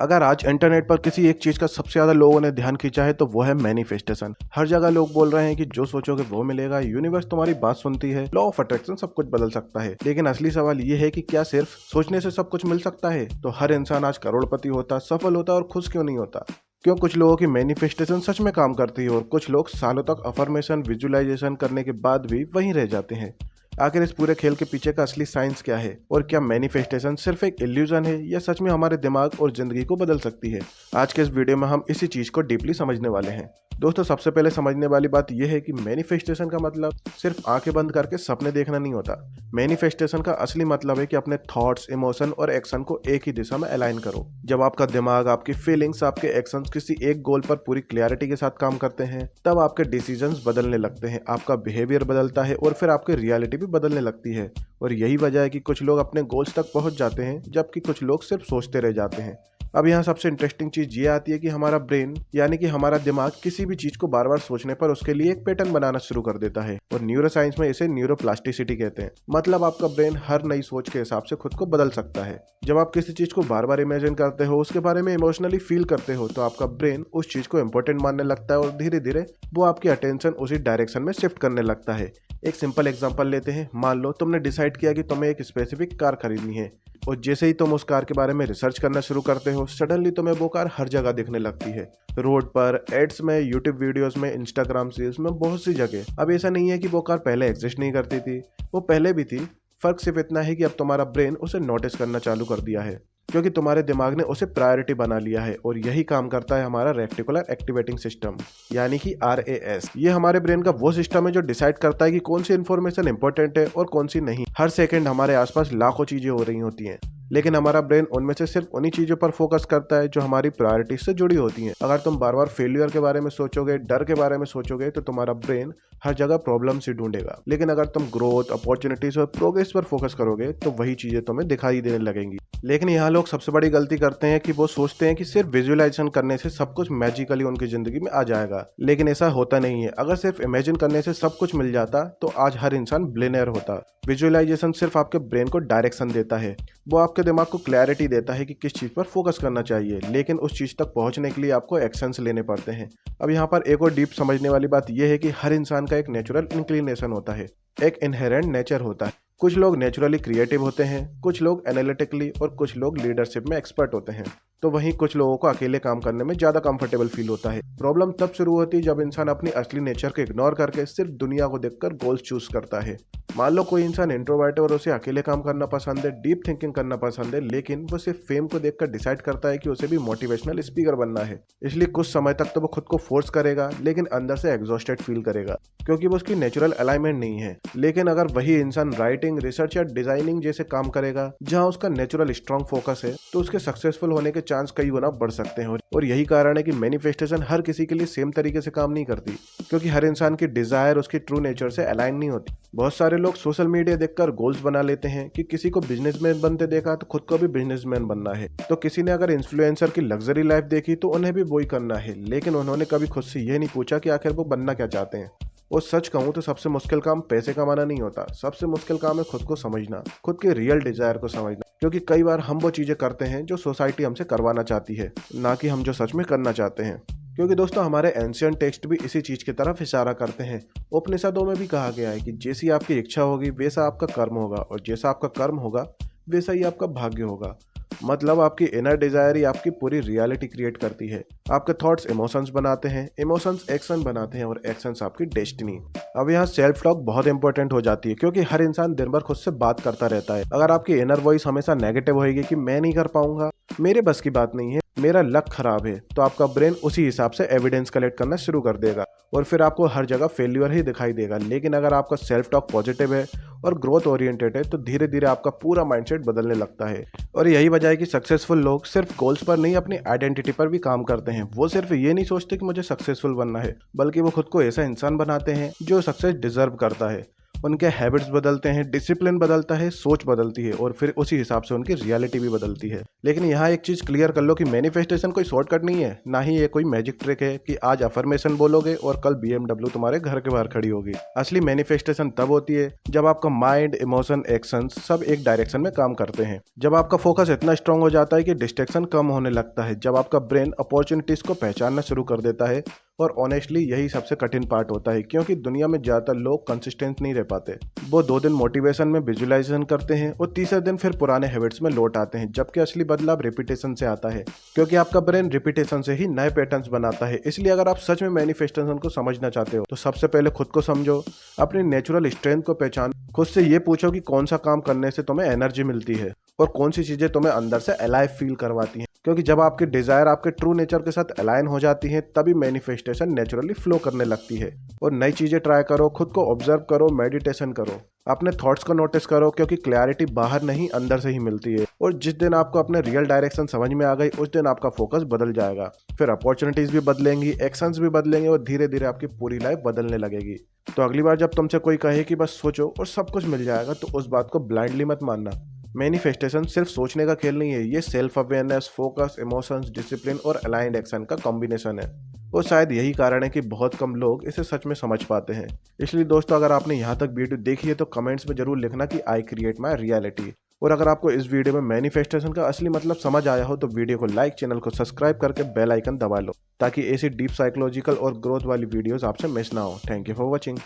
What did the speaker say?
अगर आज इंटरनेट पर किसी एक चीज का सबसे ज्यादा लोगों ने ध्यान खींचा है तो वो है मैनिफेस्टेशन। हर जगह लोग बोल रहे हैं कि जो सोचोगे वो मिलेगा, यूनिवर्स तुम्हारी बात सुनती है, लॉ ऑफ अट्रैक्शन सब कुछ बदल सकता है। लेकिन असली सवाल ये है कि क्या सिर्फ सोचने से सब कुछ मिल सकता है? तो हर इंसान आज करोड़पति होता, सफल होता और खुश क्यों नहीं होता? क्यों कुछ लोगों की मैनिफेस्टेशन सच में काम करती है और कुछ लोग सालों तक अफर्मेशन विजुअलाइजेशन करने के बाद भी वहीं रह जाते हैं? आखिर इस पूरे खेल के पीछे का असली साइंस क्या है और क्या मैनिफेस्टेशन सिर्फ एक इल्यूजन है या सच में हमारे दिमाग और जिंदगी को बदल सकती है? आज के इस वीडियो में हम इसी चीज को डीपली समझने वाले हैं। दोस्तों, सबसे पहले समझने वाली बात यह है कि मैनिफेस्टेशन का मतलब सिर्फ आंखें बंद करके सपने देखना नहीं होता। मैनिफेस्टेशन का असली मतलब है कि अपने थॉट्स, इमोशन और एक्शन को एक ही दिशा में अलाइन करो। जब आपका दिमाग, आपकी फीलिंग्स, आपके एक्शंस किसी एक गोल पर पूरी क्लैरिटी के साथ काम करते हैं, तब आपके डिसीजंस बदलने लगते हैं, आपका बिहेवियर बदलता है और फिर आपकी रियलिटी भी बदलने लगती है। और यही वजह है कि कुछ लोग अपने गोल्स तक पहुंच जाते हैं जबकि कुछ लोग सिर्फ सोचते रह जाते हैं। अब यहाँ सबसे इंटरेस्टिंग चीज ये आती है कि हमारा ब्रेन यानी कि हमारा दिमाग किसी भी चीज को बार बार सोचने पर उसके लिए एक पैटर्न बनाना शुरू कर देता है और न्यूरोसाइंस में इसे न्यूरोप्लास्टिसिटी कहते हैं। मतलब आपका ब्रेन हर नई सोच के हिसाब से खुद को बदल सकता है। जब आप किसी चीज को बार बार इमेजिन करते हो, उसके बारे में इमोशनली फील करते हो, तो आपका ब्रेन उस चीज को इम्पोर्टेंट मानने लगता है और धीरे धीरे वो आपकी अटेंशन उसी डायरेक्शन में शिफ्ट करने लगता है। एक सिंपल एग्जांपल लेते हैं। मान लो तुमने डिसाइड किया कि तुम्हें एक स्पेसिफिक कार खरीदनी है और जैसे ही तुम उस कार के बारे में रिसर्च करना शुरू करते हो, सडनली तुम्हें वो कार हर जगह दिखने लगती है। रोड पर, एड्स में, यूट्यूब वीडियोस में, इंस्टाग्राम रील्स में, बहुत सी जगह। अब ऐसा नहीं है कि वो कार पहले एग्जिस्ट नहीं करती थी, वो पहले भी थी। फर्क सिर्फ इतना है कि अब तुम्हारा ब्रेन उसे नोटिस करना चालू कर दिया है क्योंकि तुम्हारे दिमाग ने उसे प्रायोरिटी बना लिया है। और यही काम करता है हमारा रेक्टिकुलर एक्टिवेटिंग सिस्टम यानी कि RAS। ये हमारे ब्रेन का वो सिस्टम है जो डिसाइड करता है कि कौन सी इन्फॉर्मेशन इंपॉर्टेंट है और कौन सी नहीं। हर सेकंड हमारे आसपास लाखों चीजें हो रही होती हैं, लेकिन हमारा ब्रेन उनमें से सिर्फ उन्हीं चीजों पर फोकस करता है जो हमारी प्रायोरिटी से जुड़ी होती हैं। अगर तुम बार बार फेलियर के बारे में सोचोगे, डर के बारे में सोचोगे, तो तुम्हारा ब्रेन हर जगह प्रॉब्लम से ढूंढेगा। लेकिन अगर तुम ग्रोथ, अपॉर्चुनिटीज और प्रोग्रेस पर फोकस करोगे तो वही चीजें तुम्हें दिखाई देने लगेंगी। लेकिन यहाँ लोग सबसे बड़ी गलती करते हैं कि वो सोचते हैं कि सिर्फ विजुअलाइजेशन करने से सब कुछ मैजिकली उनकी जिंदगी में आ जाएगा। लेकिन ऐसा होता नहीं है। अगर सिर्फ इमेजिन करने से सब कुछ मिल जाता तो आज हर इंसान बिलियनर होता। विजुअलाइजेशन सिर्फ आपके ब्रेन को डायरेक्शन देता है, वो आपके दिमाग को क्लैरिटी देता है कि किस चीज पर फोकस करना चाहिए, लेकिन उस चीज तक पहुंचने के लिए आपको एक्शंस लेने पड़ते हैं। अब यहाँ पर एक और डीप समझने वाली बात यह है कि हर इंसान का एक नेचुरल इंक्लिनेशन होता है, एक इनहेरेंट नेचर होता है। कुछ लोग नेचुरली क्रिएटिव होते हैं, कुछ लोग एनालिटिकली और कुछ लोग लीडरशिप में एक्सपर्ट होते हैं। तो वहीं कुछ लोगों को अकेले काम करने में ज्यादा कंफर्टेबल फील होता है। प्रॉब्लम तब शुरू होती है जब इंसान अपनी असली नेचर को इग्नोर करके सिर्फ दुनिया को देखकर गोल्स चूज करता है। मान लो कोई इंसान इंट्रोवर्ट है और उसे अकेले काम करना पसंद है, डीप थिंकिंग करना पसंद है, लेकिन वो सिर्फ फेम को देखकर डिसाइड करता है कि उसे भी मोटिवेशनल स्पीकर बनना है। इसलिए कुछ समय तक तो वो खुद को फोर्स करेगा, लेकिन अंदर से एग्जॉस्टेड फील करेगा क्योंकि वो उसकी नेचुरल अलाइनमेंट नहीं है। लेकिन अगर वही इंसान राइटिंग, रिसर्च या डिजाइनिंग जैसे काम करेगा जहां उसका नेचुरल स्ट्रॉन्ग फोकस है, तो उसके सक्सेसफुल होने के चांस कई गुना बढ़ सकते हैं। और यही कारण है कि मैनिफेस्टेशन हर किसी के लिए सेम तरीके से काम नहीं करती, क्योंकि हर इंसान की डिजायर उसकी ट्रू नेचर से अलाइन नहीं होती। बहुत सारे लोग सोशल मीडिया देखकर गोल्स बना लेते हैं कि किसी को बिजनेसमैन बनते देखा तो खुद को भी बिजनेसमैन बनना है, तो किसी ने अगर इन्फ्लुएंसर की लग्जरी लाइफ देखी तो उन्हें भी वही करना है। लेकिन उन्होंने कभी खुद से यह नहीं पूछा कि आखिर वो बनना क्या चाहते हैं। और सच कहूँ तो सबसे मुश्किल काम पैसे कमाना नहीं होता, सबसे मुश्किल काम है खुद को समझना, खुद के रियल डिजायर को समझना। क्योंकि कई बार हम वो चीजें करते हैं जो सोसाइटी हमसे करवाना चाहती है, ना कि हम जो सच में करना चाहते हैं। क्योंकि दोस्तों, हमारे एंशियंट टेक्स्ट भी इसी चीज की तरफ इशारा करते हैं। उपनिषदों में भी कहा गया है कि जैसी आपकी इच्छा होगी वैसा आपका कर्म होगा, और जैसा आपका कर्म होगा वैसा ही आपका भाग्य होगा। मतलब आपकी इनर डिजायर ही आपकी पूरी रियलिटी क्रिएट करती है। आपके थॉट्स इमोशंस बनाते हैं, इमोशंस एक्शन बनाते हैं और एक्शंस आपकी डेस्टिनी। अब यहाँ सेल्फ टॉक बहुत इंपॉर्टेंट हो जाती है, क्योंकि हर इंसान दिन भर खुद से बात करता रहता है। अगर आपकी इनर वॉइस हमेशा नेगेटिव होगी कि मैं नहीं कर पाऊंगा, मेरे बस की बात नहीं है, मेरा लक खराब है, तो आपका ब्रेन उसी हिसाब से एविडेंस कलेक्ट करना शुरू कर देगा और फिर आपको हर जगह फेल्यूर ही दिखाई देगा। लेकिन अगर आपका सेल्फ टॉक पॉजिटिव है और ग्रोथ ओरिएंटेड है, तो धीरे धीरे आपका पूरा माइंडसेट बदलने लगता है। और यही वजह है कि सक्सेसफुल लोग सिर्फ गोल्स पर नहीं, अपनी आइडेंटिटी पर भी काम करते हैं। वो सिर्फ ये नहीं सोचते कि मुझे सक्सेसफुल बनना है, बल्कि वो खुद को ऐसा इंसान बनाते हैं जो सक्सेस डिजर्व करता है। उनके हैबिट्स बदलते हैं, डिसिप्लिन बदलता है, सोच बदलती है और फिर उसी हिसाब से उनकी रियलिटी भी बदलती है। लेकिन यहाँ एक चीज क्लियर कर लो कि मैनिफेस्टेशन कोई शॉर्टकट नहीं है, ना ही ये कोई मैजिक ट्रिक है कि आज अफर्मेशन बोलोगे और कल BMW तुम्हारे घर के बाहर खड़ी होगी। असली मैनिफेस्टेशन तब होती है जब आपका माइंड, इमोशन, एक्शन सब एक डायरेक्शन में काम करते हैं, जब आपका फोकस इतना स्ट्रांग हो जाता है कि डिस्ट्रैक्शन कम होने लगता है, जब आपका ब्रेन अपॉर्चुनिटीज को पहचानना शुरू कर देता है। और ऑनेस्टली यही सबसे कठिन पार्ट होता है, क्योंकि दुनिया में ज्यादातर लोग कंसिस्टेंट नहीं रह पाते। वो 2 दिन मोटिवेशन में विजुअलाइजेशन करते हैं और तीसरे दिन फिर पुराने हैबिट्स में लौट आते हैं, जबकि असली बदलाव रिपीटेशन से आता है, क्योंकि आपका ब्रेन रिपीटेशन से ही नए पैटर्न्स बनाता है। इसलिए अगर आप सच में मैनिफेस्टेशन को समझना चाहते हो तो सबसे पहले खुद को समझो, अपनी नेचुरल स्ट्रेंथ को पहचान, खुद से ये पूछो कि कौन सा काम करने से तुम्हें एनर्जी मिलती है और कौन सी चीजें तुम्हें अंदर से अलाइव फील करवाती हैं। क्योंकि जब आपकी डिजायर आपके ट्रू नेचर के साथ अलाइन हो जाती है तभी मैनिफेस्टेशन नेचुरली फ्लो करने लगती है। और नई चीजें ट्राई करो, खुद को ऑब्जर्व करो, मेडिटेशन करो, अपने थॉट्स को नोटिस करो, क्योंकि क्लैरिटी बाहर नहीं अंदर से ही मिलती है। और जिस दिन आपको अपने रियल डायरेक्शन समझ में आ गई उस दिन आपका फोकस बदल जाएगा, फिर अपॉर्चुनिटीज भी बदलेंगी, एक्शंस भी बदलेंगे और धीरे धीरे आपकी पूरी लाइफ बदलने लगेगी। तो अगली बार जब तुमसे कोई कहे कि बस सोचो और सब कुछ मिल जाएगा, तो उस बात को ब्लाइंडली मत मानना। मैनिफेस्टेशन सिर्फ सोचने का खेल नहीं है, ये self awareness, focus, emotions, discipline और अलाइंड एक्शन का कॉम्बिनेशन है। और शायद यही कारण है कि बहुत कम लोग इसे सच में समझ पाते हैं। इसलिए दोस्तों, अगर आपने यहाँ तक वीडियो देखी है तो कमेंट्स में जरूर लिखना कि आई क्रिएट माई रियलिटी। और अगर आपको इस वीडियो में मैनिफेस्टेशन का असली मतलब समझ आया हो तो वीडियो को लाइक, चैनल को सब्सक्राइब करके बेल आइकन दबा लो, ताकि ऐसी डीप साइकोलॉजिकल और ग्रोथ वाली वीडियोस आपसे मिस ना हो। Thank you for watching.